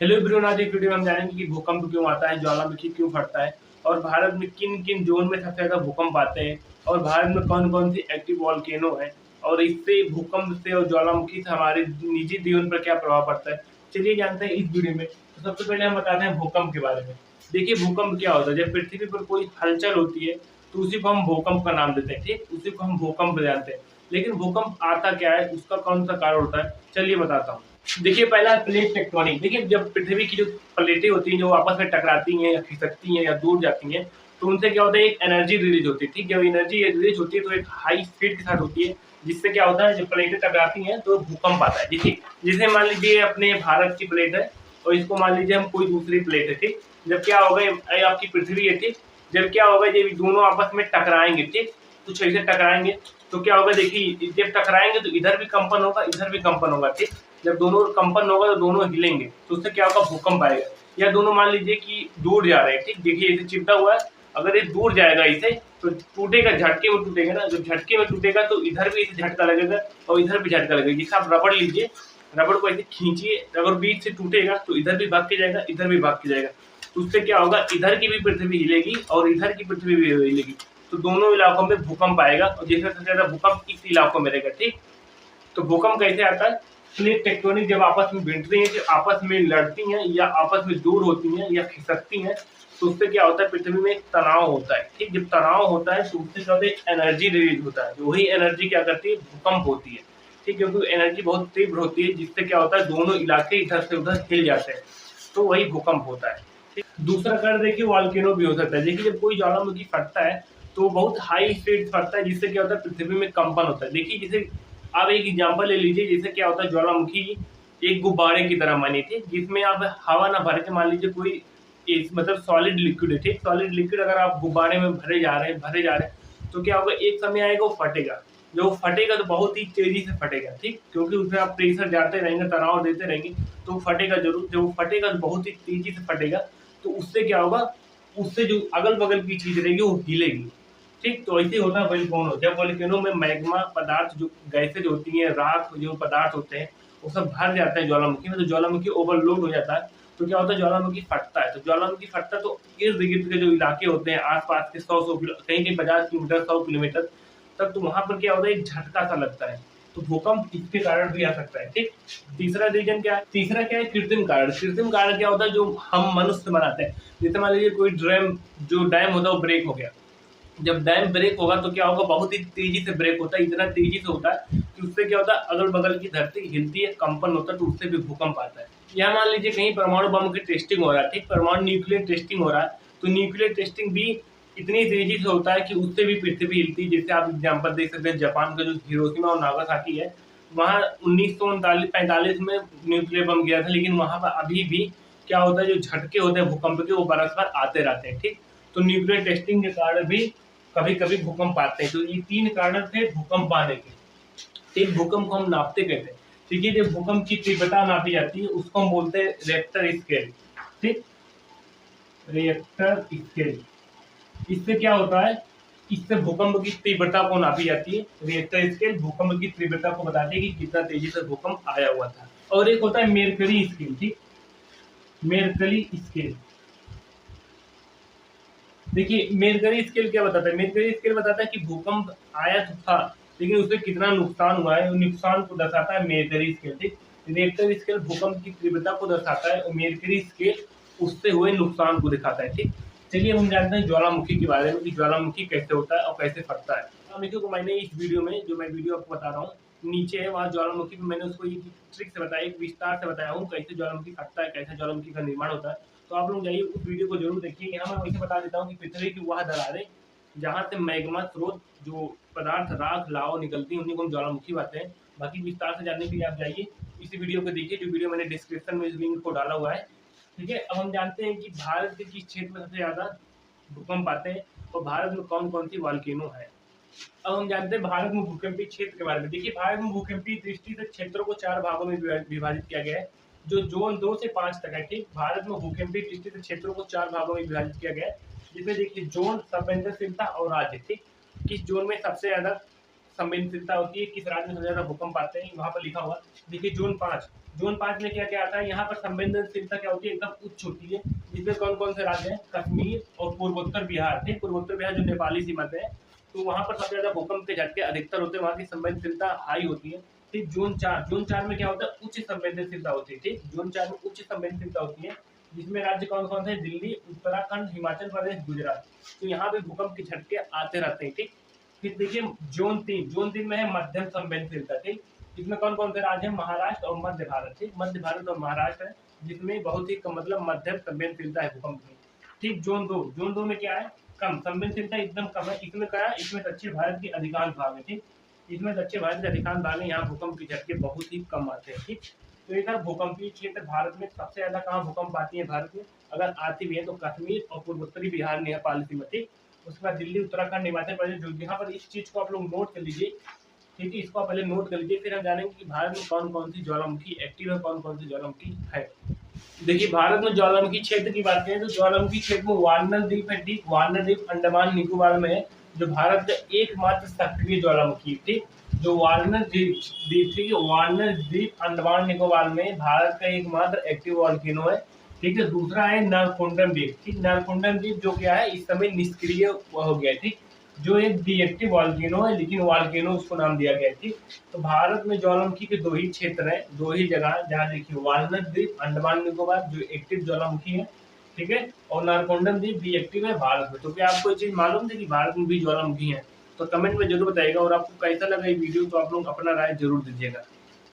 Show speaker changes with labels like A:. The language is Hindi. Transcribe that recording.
A: हेलो एवरीवन, आज एक वीडियो में हम जानेंगे कि भूकंप क्यों आता है, ज्वालामुखी क्यों फटता है और भारत में किन किन जोन में सबसे ज्यादा भूकंप आते हैं और भारत में कौन कौन सी एक्टिव वॉल्केनो है और इससे भूकंप से और ज्वालामुखी से हमारे निजी जीवन पर क्या प्रभाव पड़ता है। चलिए जानते हैं इस वीडियो में। तो सबसे पहले हम बताते हैं भूकंप के बारे में। देखिए भूकंप क्या होता है, जब पृथ्वी पर कोई हलचल होती है तो उसी को हम भूकंप का नाम देते हैं, ठीक, उसी को हम भूकंप जानते हैं। लेकिन भूकंप आता क्या है, उसका कौन सा कारण होता है, चलिए बताता हूँ। देखिए पहला प्लेट टेक्टोनिक। देखिए जब पृथ्वी की जो प्लेटें होती हैं जो आपस में टकराती हैं या खिसकती हैं या दूर जाती हैं तो उनसे क्या होता है, एक एनर्जी रिलीज होती है। ठीक, जब एनर्जी रिलीज होती है तो एक हाई स्पीड के साथ होती है, जिससे क्या होता है जब प्लेटें टकराती हैं तो भूकंप आता है। देखिए जिसे मान लीजिए अपने भारत की प्लेट है और इसको मान लीजिए हम कोई दूसरी प्लेट है, ठीक, जब क्या होगा ये आपकी पृथ्वी है, ठीक, जब क्या होगा जब दोनों आपस में टकराएंगे, ठीक, कुछ ऐसे टकराएंगे तो क्या होगा, देखिए जब टकराएंगे तो इधर भी कंपन होगा इधर भी कंपन होगा, ठीक, जब दोनों कंपन होगा तो दोनों हिलेंगे तो उससे क्या होगा, भूकंप आएगा। या दोनों मान लीजिए कि दूर जा रहे हैं, ठीक, देखिए इसे चिपटा हुआ है, अगर ये दूर जाएगा इसे तो टूटेगा, झटके में टूटेगा ना, जब झटके में टूटेगा तो इधर भी इसे झटका लगेगा और इधर भी झटका लगेगा। जैसे आप रबड़ लीजिए, रबड़ को ऐसे खींचिए, अगर बीच से टूटेगा तो इधर भी भाग के जाएगा इधर भी भाग के जाएगा, तो उससे क्या होगा, इधर की भी पृथ्वी हिलेगी और इधर की पृथ्वी भी हिलेगी, तो दोनों इलाकों में भूकंप आएगा और जिसमें सबसे ज्यादा भूकंप इस इलाकों में रहेगा। ठीक, तो भूकंप कैसे आता है, प्लेट टेक्टोनिक जब आपस में भिड़ती हैं, जो आपस में लड़ती हैं या आपस में दूर होती हैं या खिसकती हैं तो उससे क्या होता है, पृथ्वी में एक तनाव होता है। ठीक, जब तनाव होता है तो उससे क्या होता है, एनर्जी रिलीज होता है, वही एनर्जी क्या करती है, भूकंप होती है। ठीक, क्योंकि एनर्जी बहुत तीव्र होती है जिससे क्या होता है, दोनों इलाके इधर से उधर हिल जाते हैं, तो वही भूकंप होता है। ठीक, दूसरा कारण देखिए वॉल्केनो भी हो सकता है। देखिए जब कोई ज्वालामुखी फटता है तो बहुत हाई स्पीड फटता है जिससे क्या होता है, पृथ्वी में कंपन होता है। देखिए जैसे आप एक एग्जांपल ले लीजिए, जैसे क्या होता है, ज्वालामुखी एक गुब्बारे की तरह मानी थी जिसमें आप हवा ना भर के मान लीजिए कोई मतलब सॉलिड लिक्विड है, ठीक, सॉलिड लिक्विड अगर आप गुब्बारे में भरे जा रहे हैं तो क्या होगा, एक समय आएगा वो फटेगा। जो फटेगा तो बहुत ही तेजी से फटेगा, ठीक, क्योंकि उसमें आप प्रेशर जाते रहेंगे, तनाव देते रहेंगे तो फटेगा जरूर। जब वो फटेगा तो बहुत ही तेजी से फटेगा, तो उससे क्या होगा, उससे जो अगल बगल की चीज रहेगी वो हिलेगी। ठीक, तो ऐसे होता है वोल्केनो। जब वोल्केनो में मैग्मा पदार्थ जो गैसेज होती हैं, राख जो पदार्थ होते हैं वो सब भर जाते हैं ज्वालामुखी में, तो ज्वालामुखी ओवरलोड हो जाता है तो क्या होता है, ज्वालामुखी फटता है। तो ज्वालामुखी फटता है तो इर्द गिर्द के जो इलाके होते हैं आसपास के 100 किलो, कहीं कहीं 50 किलोमीटर 100 किलोमीटर तक, तो वहां पर क्या होता है, एक झटका सा लगता है, तो भूकंप इसके कारण भी आ सकता है। ठीक, तीसरा रीजन क्या है, तीसरा क्या है, कृत्रिम कारण। कृत्रिम कारण क्या होता है, जो हम मनुष्य बनाते हैं। जैसे मान लीजिए कोई डैम होता है वो ब्रेक हो गया, जब डैम ब्रेक होगा तो क्या होगा, बहुत ही तेजी से ब्रेक होता है, इतना तेजी से होता है कि उससे क्या होता है, अगल बगल की धरती हिलती है, कंपन होता है, तो उससे भी भूकंप आता है। यहाँ मान लीजिए कहीं परमाणु बम की टेस्टिंग हो रहा है, ठीक, परमाणु न्यूक्लियर टेस्टिंग हो रहा है, तो न्यूक्लियर तेस्टिंग भी इतनी तेजी से होता है कि उससे भी पृथ्वी हिलती है। जैसे आप एग्जाम्पल देख सकते हैं, जापान का जो हिरोशिमा और नागासाकी है, वहाँ 1945 में न्यूक्लियर बम गिरा था, लेकिन वहां पर अभी भी क्या होता है, जो झटके होते हैं भूकंप के वो बरसभर आते रहते हैं। ठीक, तो न्यूक्लियर टेस्टिंग के कारण भी कभी कभी भूकंप आते हैं। तो ये तीन कारण थे भूकंप आने के। एक भूकंप को हम नापते कहते हैं, ठीक है, जब भूकंप की तीव्रता नापी जाती है उसको हम बोलते हैं रिएक्टर स्केल। ठीक, रिएक्टर स्केल, इससे क्या होता है, इससे भूकंप की तीव्रता को नापी जाती है। रिएक्टर स्केल भूकंप की तीव्रता को बताती है कि कितना तेजी से भूकंप आया हुआ था। और एक होता है मेरकरी स्केल। ठीक, मेरकरी स्केल, देखिए मेरकरी स्केल क्या बताता है, मेरकरी स्केल बताता है कि भूकंप आया तो था लेकिन उससे कितना नुकसान हुआ है, नुकसान को दर्शाता है मेरकरी स्केल। ठीक, रिएक्टर स्केल भूकंप की तीव्रता को दर्शाता है और मेरकरी स्केल उससे हुए नुकसान को दिखाता है। ठीक, चलिए हम जानते हैं ज्वालामुखी के बारे में कि ज्वालामुखी कैसे होता है और कैसे फटता है। ज्वालामुखी को मैंने इस वीडियो में, जो मैं वीडियो आपको बता रहा हूँ नीचे है, वहाँ ज्वालामुखी में मैंने उसको एक ट्रिक से बताया, एक विस्तार से बताया हूँ कैसे ज्वालामुखी फटता है, कैसे ज्वालामुखी का निर्माण होता है। तो आप लोग जाइए उस वीडियो को जरूर देखिए। यहाँ मैं वैसे बता देता हूँ कि पृथ्वी की वह दरारें जहाँ से मैग्मा स्रोत जो पदार्थ राख लावा निकलती है उन्हीं को हम ज्वालामुखी कहते हैं। बाकी विस्तार से जानने के लिए आप जाइए इसी वीडियो को देखिए, जो वीडियो मैंने डिस्क्रिप्शन में इस लिंक को डाला हुआ है। ठीक है, अब हम जानते हैं कि भारत के किस क्षेत्र में सबसे ज्यादा भूकंप आते हैं और भारत में कौन कौन सी वॉल्केनो है। अब हम जानते हैं भारत में भूकंपीय क्षेत्र के बारे में। देखिए भारत में भूकंपीय दृष्टि से क्षेत्रों को 4 भागों में विभाजित किया गया है, जो जोन 2 से 5 तक है। ठीक, भारत में भूकंपीय दृष्टि से क्षेत्रों को 4 भागों में विभाजित किया गया है, जिसमें देखिए जोन, संवेदनशीलता और राज्य। ठीक, किस जोन में सबसे ज्यादा संवेदनशीलता होती है, किस राज्य में सबसे ज्यादा भूकंप आते हैं, वहां पर लिखा हुआ। देखिए जोन 5 में क्या क्या आता है, यहाँ पर संवेदनशीलता क्या होती है, एकदम उच्च होती है। जिसमें कौन कौन से राज्य हैं, कश्मीर और पूर्वोत्तर बिहार। ठीक, पूर्वोत्तर बिहार जो नेपाली सीमा पे है, तो वहां पर सबसे ज्यादा भूकंप के झटके अधिकतर होते हैं, वहां की संवेदनशीलता हाई होती है। ठीक, जोन 4 में क्या होता है, उच्च संवेदनशीलता होती है। ठीक, जोन 4 में उच्च संवेदनशीलता होती है, जिसमें राज्य कौन कौन से, दिल्ली, उत्तराखंड, हिमाचल प्रदेश, गुजरात। तो यहाँ पे भूकंप के झटके आते रहते हैं। ठीक, फिर देखिए जोन 3 में है मध्यम संवेदनशीलता। ठीक, इसमें कौन कौन से राज्य है, महाराष्ट्र और मध्य भारत। ठीक, मध्य भारत और महाराष्ट्र है, जिसमें बहुत ही कम, मतलब मध्यम संवेदनशीलता है भूकंप की। ठीक, जोन 2 में क्या है, कम संवेदनशीलता, एकदम कम है। इसमें क्या है, इसमें दक्षिण भारत के अधिकांश भाग है। ठीक, इसमें दक्षिण भारत के अधिकांश भाग में यहाँ भूकंप के झटके बहुत ही कम आते हैं। ठीक, तो ये था भूकंपीय क्षेत्र भारत में सबसे ज्यादा कहाँ भूकंप आती है भारत में, अगर आती भी है तो कश्मीर और पूर्वोत्तरी बिहार, नेपाल सीमा। ठीक, उसके बाद दिल्ली, उत्तराखंड, हिमाचल प्रदेश, जो यहाँ पर इस चीज को आप लोग नोट कर लीजिए। ठीक है, इसको आप पहले नोट कर लीजिए, फिर हम जानेंगे कि भारत में कौन कौन सी ज्वालामुखी एक्टिव है, कौन कौन सी ज्वालामुखी है। देखिए भारत में ज्वालामुखी क्षेत्र की बात करें तो ज्वालामुखी क्षेत्र में वार्नर द्वीप है। ठीक, वार्नर द्वीप अंडमान निकोबार में है, जो भारत का एकमात्र सक्रिय ज्वालामुखी। ठीक, जो वार्नर द्वीप, ठीक है, वार्नर द्वीप अंडमान निकोबार में भारत का एकमात्र एक्टिव वॉल्केनो है। ठीक है, दूसरा है नारकोंडम द्वीप। ठीक, नारकोंडम द्वीप जो क्या है, इस समय निष्क्रिय हो गया है। ठीक, जो एक डीएक्टिव वॉल्केनो है, लेकिन वॉल्केनो उसको नाम दिया गया है। ठीक, तो भारत में ज्वालामुखी के 2 ही क्षेत्र हैं, 2 ही जगह, जहाँ देखिए वार्नर द्वीप अंडमान निकोबार जो एक्टिव ज्वालामुखी है, ठीक है, और नारकोंडम द्वीप डीएक्टिव है भारत में। तो क्या आपको ये चीज मालूम थी कि भारत में भी ज्वालामुखी है? तो कमेंट में जरूर बताइएगा, और आपको कैसा लगा ये वीडियो तो आप लोग अपना राय जरूर दीजिएगा।